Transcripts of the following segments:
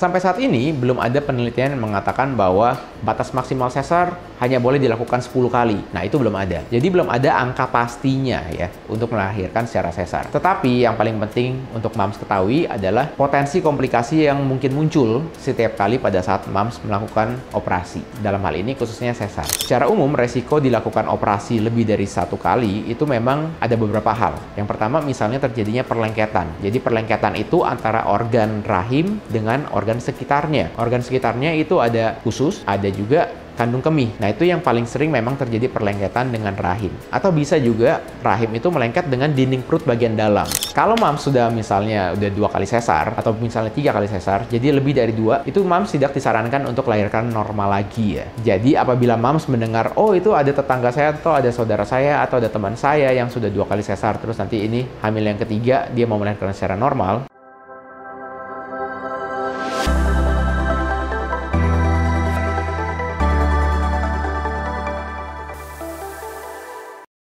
Sampai saat ini, belum ada penelitian yang mengatakan bahwa batas maksimal sesar hanya boleh dilakukan 10 kali. Nah, itu belum ada. Jadi, belum ada angka pastinya ya untuk melahirkan secara sesar. Tetapi, yang paling penting untuk moms ketahui adalah potensi komplikasi yang mungkin muncul setiap kali pada saat moms melakukan operasi. Dalam hal ini, khususnya sesar. Secara umum, resiko dilakukan operasi lebih dari 1 kali itu memang ada beberapa hal. Yang pertama, misalnya terjadinya perlengketan. Jadi, perlengketan itu antara organ rahim dengan organ sekitarnya. Organ sekitarnya itu ada usus, ada juga kandung kemih. Nah, itu yang paling sering memang terjadi perlengketan dengan rahim. Atau bisa juga rahim itu melengket dengan dinding perut bagian dalam. Kalau moms sudah misalnya udah 2 kali sesar, atau misalnya 3 kali sesar, jadi lebih dari 2, itu moms tidak disarankan untuk melahirkan normal lagi ya. Jadi, apabila moms mendengar, oh itu ada tetangga saya, atau ada saudara saya, atau ada teman saya yang sudah 2 kali sesar, terus nanti ini hamil yang ketiga, dia mau melahirkan secara normal,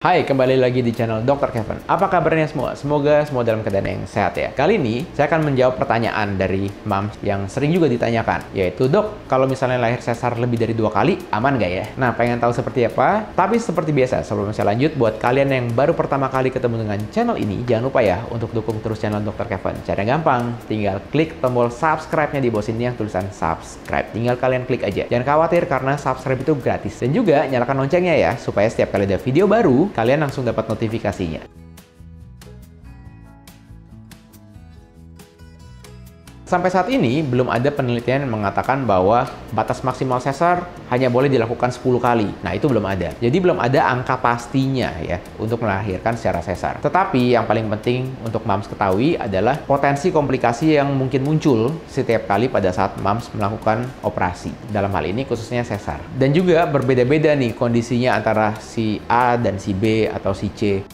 hai, kembali lagi di channel Dr. Kevin. Apa kabarnya semua? Semoga semua dalam keadaan yang sehat ya. Kali ini, saya akan menjawab pertanyaan dari moms yang sering juga ditanyakan, yaitu, Dok, kalau misalnya lahir sesar lebih dari 2 kali, aman nggak ya? Nah, pengen tahu seperti apa? Tapi seperti biasa, sebelum saya lanjut, buat kalian yang baru pertama kali ketemu dengan channel ini, jangan lupa ya untuk dukung terus channel Dr. Kevin. Caranya gampang, tinggal klik tombol subscribe-nya di bawah sini yang tulisan subscribe. Tinggal kalian klik aja. Jangan khawatir karena subscribe itu gratis. Dan juga nyalakan loncengnya ya, supaya setiap kali ada video baru, kalian langsung dapat notifikasinya. Sampai saat ini, belum ada penelitian yang mengatakan bahwa batas maksimal sesar hanya boleh dilakukan 10 kali. Nah, itu belum ada. Jadi, belum ada angka pastinya ya untuk melahirkan secara sesar. Tetapi, yang paling penting untuk moms ketahui adalah potensi komplikasi yang mungkin muncul setiap kali pada saat moms melakukan operasi. Dalam hal ini, khususnya sesar. Dan juga berbeda-beda nih kondisinya antara si A dan si B atau si C.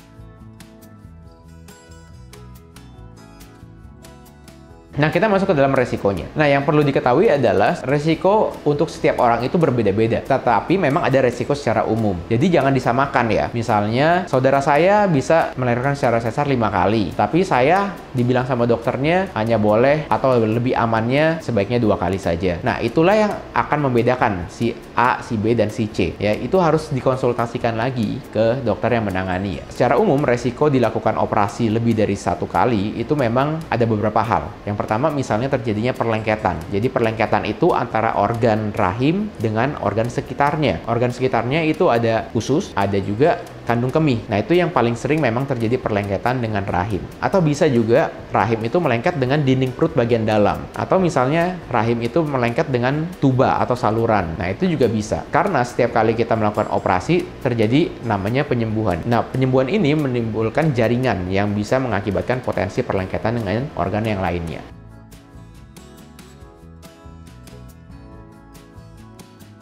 Nah, kita masuk ke dalam resikonya. Nah, yang perlu diketahui adalah resiko untuk setiap orang itu berbeda-beda. Tetapi memang ada resiko secara umum. Jadi jangan disamakan ya. Misalnya, saudara saya bisa melahirkan secara sesar 5 kali. Tapi saya dibilang sama dokternya hanya boleh atau lebih amannya sebaiknya 2 kali saja. Nah, itulah yang akan membedakan si A, si B, dan si C. Ya, itu harus dikonsultasikan lagi ke dokter yang menangani ya. Secara umum, resiko dilakukan operasi lebih dari 1 kali itu memang ada beberapa hal. Yang pertama, misalnya terjadinya perlengketan. Jadi perlengketan itu antara organ rahim dengan organ sekitarnya. Organ sekitarnya itu ada usus, ada juga kandung kemih. Nah, itu yang paling sering memang terjadi perlengketan dengan rahim. Atau bisa juga rahim itu melengket dengan dinding perut bagian dalam. Atau misalnya rahim itu melengket dengan tuba atau saluran. Nah, itu juga bisa. Karena setiap kali kita melakukan operasi, terjadi namanya penyembuhan. Nah, penyembuhan ini menimbulkan jaringan yang bisa mengakibatkan potensi perlengketan dengan organ yang lainnya.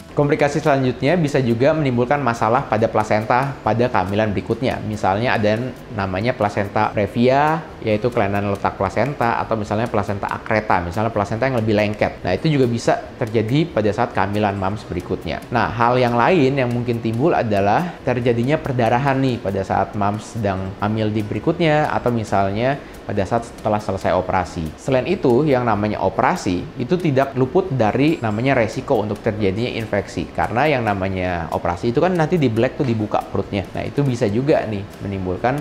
Komplikasi selanjutnya bisa juga menimbulkan masalah pada plasenta pada kehamilan berikutnya. Misalnya ada namanya plasenta previa, yaitu kelainan letak plasenta, atau misalnya plasenta akreta, misalnya plasenta yang lebih lengket. Nah, itu juga bisa terjadi pada saat kehamilan moms berikutnya. Nah, hal yang lain yang mungkin timbul adalah terjadinya perdarahan nih pada saat moms sedang hamil di berikutnya, atau misalnya pada saat setelah selesai operasi. Selain itu, yang namanya operasi itu tidak luput dari namanya resiko untuk terjadinya infeksi. Karena yang namanya operasi itu kan nanti di black tuh dibuka perutnya. Nah, itu bisa juga nih menimbulkan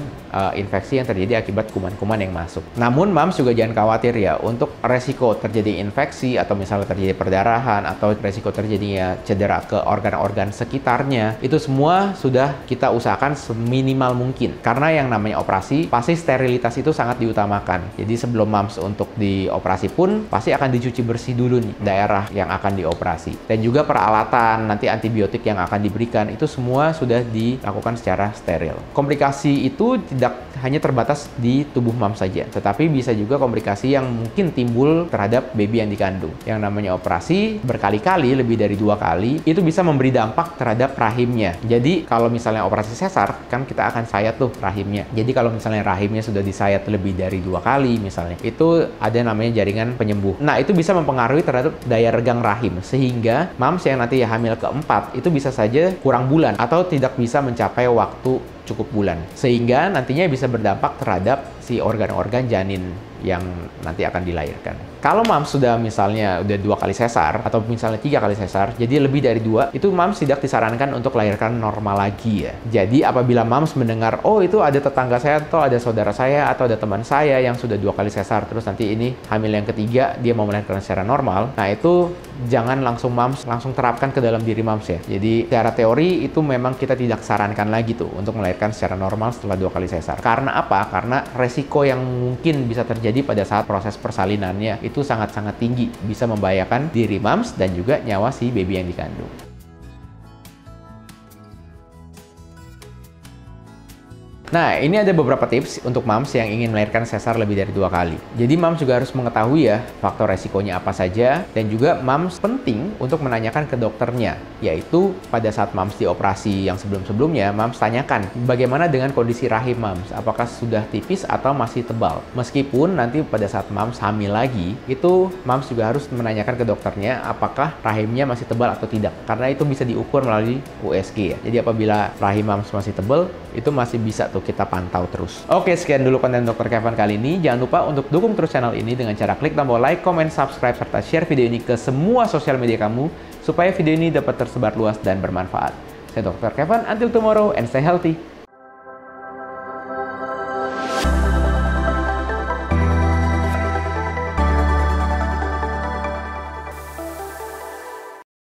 infeksi yang terjadi akibat kuman-kuman yang masuk. Namun, moms juga jangan khawatir ya, untuk resiko terjadi infeksi atau misalnya terjadi perdarahan atau resiko terjadinya cedera ke organ-organ sekitarnya, itu semua sudah kita usahakan seminimal mungkin. Karena yang namanya operasi, pasti sterilitas itu sangat diutamakan. Jadi sebelum moms untuk dioperasi pun pasti akan dicuci bersih dulu nih daerah yang akan dioperasi. Dan juga peralatan, nanti antibiotik yang akan diberikan, itu semua sudah dilakukan secara steril. Komplikasi itu tidak hanya terbatas di tubuh moms saja, tetapi bisa juga komplikasi yang mungkin timbul terhadap baby yang dikandung. Yang namanya operasi berkali-kali, lebih dari 2 kali, itu bisa memberi dampak terhadap rahimnya. Jadi kalau misalnya operasi sesar, kan kita akan sayat tuh rahimnya. Jadi kalau misalnya rahimnya sudah disayat lebih dari 2 kali misalnya, itu ada namanya jaringan penyembuh. Nah, itu bisa mempengaruhi terhadap daya regang rahim, sehingga moms yang nanti hamil keempat itu bisa saja kurang bulan atau tidak bisa mencapai waktu cukup bulan, sehingga nantinya bisa berdampak terhadap si organ-organ janin yang nanti akan dilahirkan. Kalau mams sudah misalnya udah 2 kali sesar atau misalnya 3 kali sesar, jadi lebih dari 2, itu mams tidak disarankan untuk lahirkan normal lagi ya. Jadi apabila mams mendengar, oh itu ada tetangga saya atau ada saudara saya atau ada teman saya yang sudah 2 kali sesar, terus nanti ini hamil yang ketiga dia mau melahirkan secara normal, nah itu jangan langsung mams langsung terapkan ke dalam diri mams ya. Jadi secara teori itu memang kita tidak sarankan lagi tuh untuk melahirkan secara normal setelah 2 kali sesar. Karena apa? Karena resiko yang mungkin bisa terjadi pada saat proses persalinannya itu sangat-sangat tinggi, bisa membahayakan diri mams dan juga nyawa si baby yang dikandung. Nah, ini ada beberapa tips untuk mams yang ingin melahirkan sesar lebih dari 2 kali. Jadi, mams juga harus mengetahui ya faktor resikonya apa saja, dan juga mams penting untuk menanyakan ke dokternya, yaitu pada saat mams dioperasi yang sebelum-sebelumnya, mams tanyakan bagaimana dengan kondisi rahim mams, apakah sudah tipis atau masih tebal. Meskipun nanti pada saat mams hamil lagi, itu mams juga harus menanyakan ke dokternya apakah rahimnya masih tebal atau tidak, karena itu bisa diukur melalui USG ya. Jadi, apabila rahim mams masih tebal, itu masih bisa tuh kita pantau terus. Oke, sekian dulu konten Dr. Kevin kali ini. Jangan lupa untuk dukung terus channel ini dengan cara klik tombol like, comment, subscribe, serta share video ini ke semua sosial media kamu supaya video ini dapat tersebar luas dan bermanfaat. Saya Dr. Kevin, until tomorrow and stay healthy.